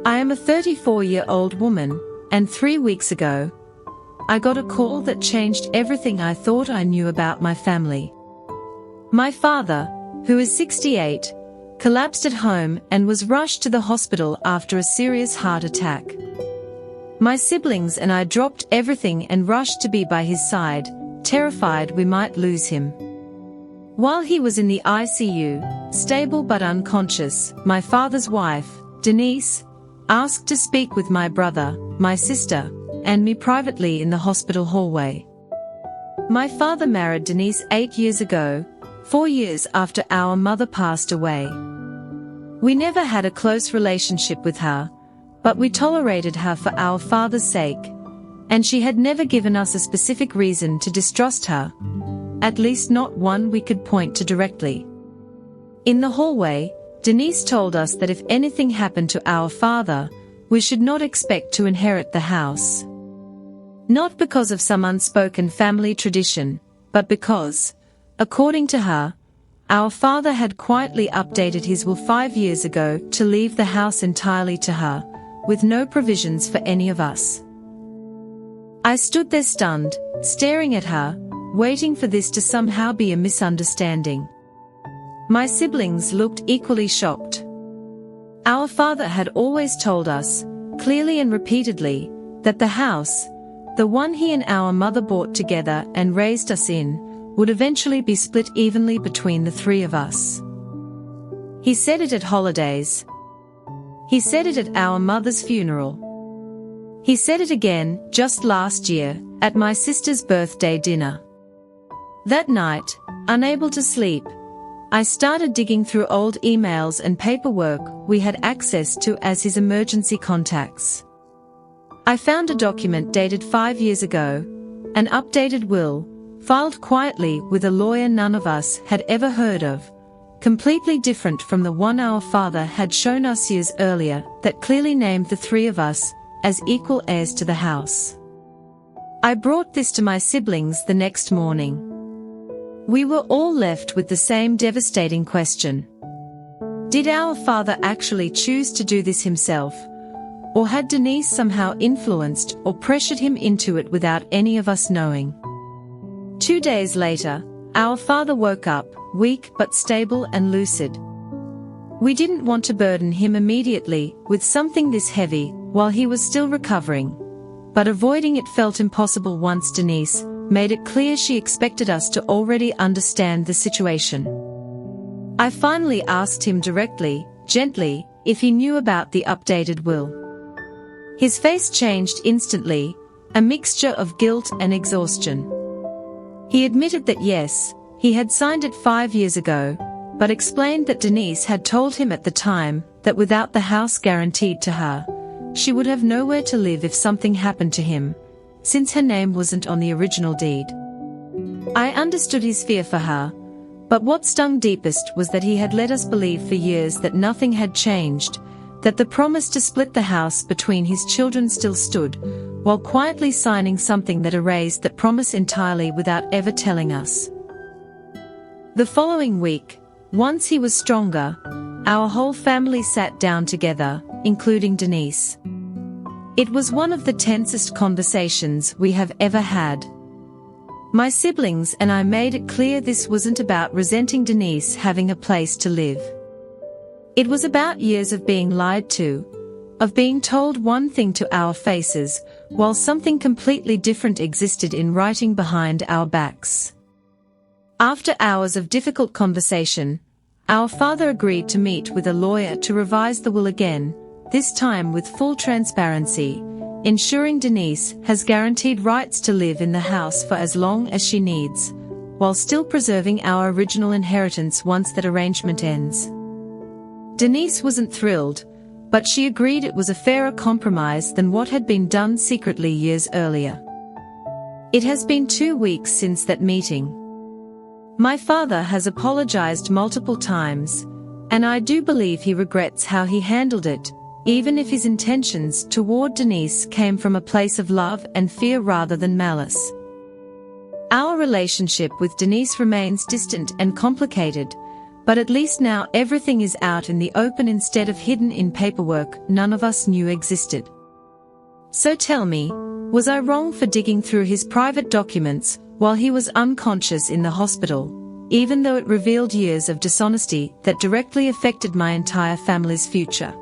I am a 34-year-old woman, and 3 weeks ago, I got a call that changed everything I thought I knew about my family. My father, who is 68, collapsed at home and was rushed to the hospital after a serious heart attack. My siblings and I dropped everything and rushed to be by his side, terrified we might lose him. While he was in the ICU, stable but unconscious, my father's wife, Denise, asked to speak with my brother, my sister, and me privately in the hospital hallway. My father married Denise 8 years ago, 4 years after our mother passed away. We never had a close relationship with her, but we tolerated her for our father's sake, and she had never given us a specific reason to distrust her, at least not one we could point to directly. In the hallway, Denise told us that if anything happened to our father, we should not expect to inherit the house. Not because of some unspoken family tradition, but because, according to her, our father had quietly updated his will 5 years ago to leave the house entirely to her, with no provisions for any of us. I stood there stunned, staring at her, waiting for this to somehow be a misunderstanding. My siblings looked equally shocked. Our father had always told us, clearly and repeatedly, that the house, the one he and our mother bought together and raised us in, would eventually be split evenly between the three of us. He said it at holidays. He said it at our mother's funeral. He said it again, just last year, at my sister's birthday dinner. That night, unable to sleep, I started digging through old emails and paperwork we had access to as his emergency contacts. I found a document dated 5 years ago, an updated will, filed quietly with a lawyer none of us had ever heard of, completely different from the one our father had shown us years earlier that clearly named the three of us as equal heirs to the house. I brought this to my siblings the next morning. We were all left with the same devastating question. Did our father actually choose to do this himself, or had Denise somehow influenced or pressured him into it without any of us knowing? 2 days later, our father woke up, weak but stable and lucid. We didn't want to burden him immediately with something this heavy while he was still recovering, but avoiding it felt impossible once Denise made it clear she expected us to already understand the situation. I finally asked him directly, gently, if he knew about the updated will. His face changed instantly, a mixture of guilt and exhaustion. He admitted that yes, he had signed it 5 years ago, but explained that Denise had told him at the time that without the house guaranteed to her, she would have nowhere to live if something happened to him, since her name wasn't on the original deed. I understood his fear for her, but what stung deepest was that he had led us believe for years that nothing had changed, that the promise to split the house between his children still stood, while quietly signing something that erased that promise entirely without ever telling us. The following week, once he was stronger, our whole family sat down together, including Denise. It was one of the tensest conversations we have ever had. My siblings and I made it clear this wasn't about resenting Denise having a place to live. It was about years of being lied to, of being told one thing to our faces, while something completely different existed in writing behind our backs. After hours of difficult conversation, our father agreed to meet with a lawyer to revise the will again, this time with full transparency, ensuring Denise has guaranteed rights to live in the house for as long as she needs, while still preserving our original inheritance once that arrangement ends. Denise wasn't thrilled, but she agreed it was a fairer compromise than what had been done secretly years earlier. It has been 2 weeks since that meeting. My father has apologized multiple times, and I do believe he regrets how he handled it, even if his intentions toward Denise came from a place of love and fear rather than malice. Our relationship with Denise remains distant and complicated, But at least now everything is out in the open instead of hidden in paperwork none of us knew existed. So tell me, was I wrong for digging through his private documents while he was unconscious in the hospital, even though it revealed years of dishonesty that directly affected my entire family's future?